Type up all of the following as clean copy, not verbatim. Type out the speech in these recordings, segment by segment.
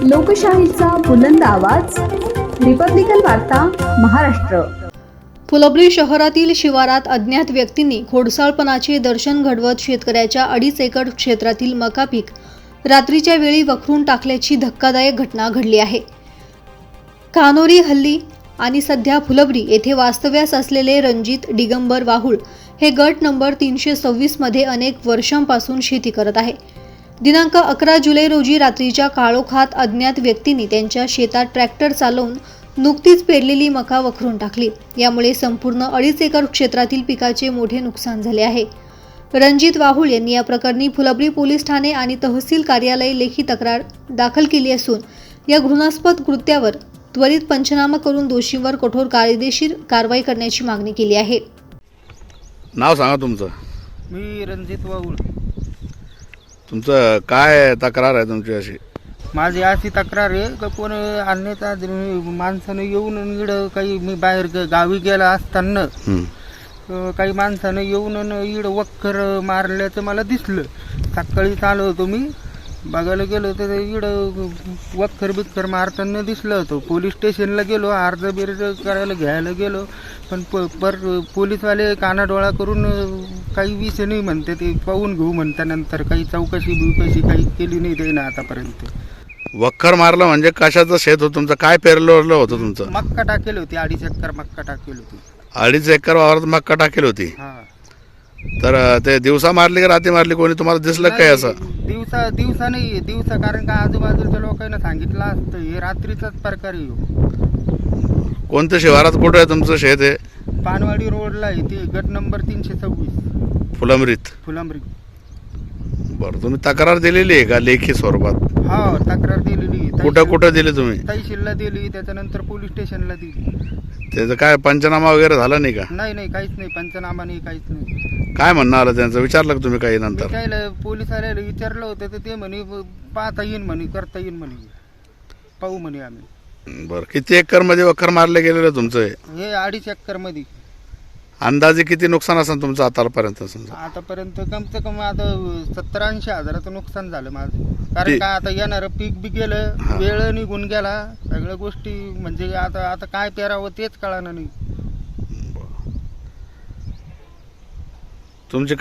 लोकशाहीचा बुलंद आवाज, रिपब्लिकन वार्ता महाराष्ट्र। फुलंब्री शहरातील शिवारात अज्ञात व्यक्तींनी खोडसाळपणाचे दर्शन घडवत शेतकऱ्याच्या 2.5 एकर क्षेत्रातील मका पीक रात्रीच्या वेळी वखरून टाकल्याची धक्कादायक घटना घडली आहे। कानोरी हल्ली आणि सध्या फुलंब्री येथे वास्तव्यास असलेले रणजित दिगंबर वाहुळ हे गट नंबर 326 मध्ये अनेक वर्षांपासून शेती करत आहे। दिनांक 11 जुलै रोजी रात्रीच्या काळोखात अज्ञात व्यक्तींनी त्यांच्या शेतात ट्रॅक्टर चालवून नुकतीच पेरलेली मका वखरून टाकली। यामुळे संपूर्ण 2.5 एकर क्षेत्रातील पिकाचे मोठे नुकसान झाले आहे। रणजित वाहुळ यांनी या प्रकरणी फुलंब्री पोलीस ठाणे आणि तहसील कार्यालय लेखी तक्रार दाखल केली असून या घृणास्पद कृत्यावर त्वरित पंचनामा करून दोषींवर कठोर कायदेशीर कारवाई करण्याची मागणी केली आहे। नाव सांगा तुमचं। मी रणजित वाहुळ। तुमचं काय तक्रार आहे तुमची अशी? माझी अशी तक्रार आहे का कोण अन्यथा माणसानं येऊन इकडं काही मी बाहेर गावी गेला असताना काही माणसानं येऊन इकडं वक्कर मारल्याचं मला दिसलं। सकाळी आलो होतो मी बघायला गेलो तर इकडं वक्कर बिक्कर मारताना दिसलं होतं। पोलीस स्टेशनला गेलो, अर्ज बिर्ज करायला घ्यायला गेलो, पण पोलीसवाले कानाडोळा करून काही विषय नाही म्हणते, ते पाहून घेऊ म्हणल्यानंतर काही चौकशी बिवकशी काही केली नाही ते ना आतापर्यंत। वखर मारलं म्हणजे कशाचं शेत होतं तुमचं? काय पेरलं होतं तुमचं? मक्का टाकेली होती, 2.5 एकर मक्का टाकेली होती। 2.5 एकर वावरात मक्का टाकेली होती। हा, तर ते दिवसा मारली का रात्री मारली? कोणी तुम्हाला दिसलं काय असं? दिवसा नाही, दिवसा कारण का आजूबाजूच्या लोकांना सांगितलं असतं हे रात्रीचाच प्रकार आहे। कोणत्या शिवारात कुठं आहे तुमचं शेत? आहे पानवाडी रोडला आहे, ते गट नंबर 326 फुलंब्रीत। फुलंब्री। बरं, तुम्ही तक्रार दिलेली आहे का लेखी स्वरूपात? हा, तक्रार दिलेली। कुठं दिली तुम्ही? तहसीलला दिली, त्याच्यानंतर पोलीस स्टेशनला दिली। त्याचं काय पंचनामा वगैरे झाला नाही का? नाही काहीच नाही, पंचनामा नाही, काहीच नाही। काय म्हणणं आलं त्यांचं? विचारलं का तुम्ही काही नंतर? काय पोलीस आल्याला विचारलं होतं तर ते म्हणे पाहता येईन म्हणे, करता येईन म्हणे, पाहू म्हणे आम्ही। बरं, किती एकर मध्ये वखर मारले गेलेलं तुमचं? हे 2.5 एकर मध्ये। अंदाजे किती नुकसान असेल तुमचं आतापर्यंत? समजा आतापर्यंत कम से कम आता 70-80 हजाराचं नुकसान झालं माझं। कारण का आता येणारं पीक बी गेलं, वेळ निघून गेला, सगळ्या गोष्टी म्हणजे आता काय पेरावं तेच कळणार नाही। तुमची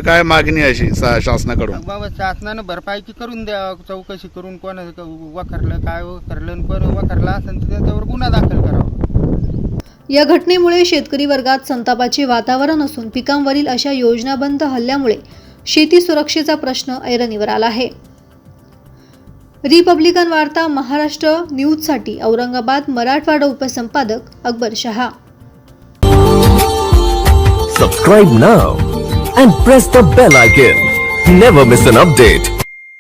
काय मागणी अशी शासनाकडून? बाबा शासनानं भरपाई करून द्या, चौकशी करून कोणा वखरलं, काय वखरलं, कोण वखरलं असेल तर त्याच्यावर गुन्हा दाखल करावा। या घटनेमुळे शेतकरी वर्गात संतापाचे वातावरण असून पिकांवरील अशा योजनाबद्ध हल्ल्यामुळे शेती सुरक्षेचा प्रश्न ऐरणीवर आला आहे। रिपब्लिकन वार्ता महाराष्ट्र न्यूजसाठी Aurangabad Marathwada उपसंपादक Akbar Shah. Subscribe now and press the bell icon. Never miss an update.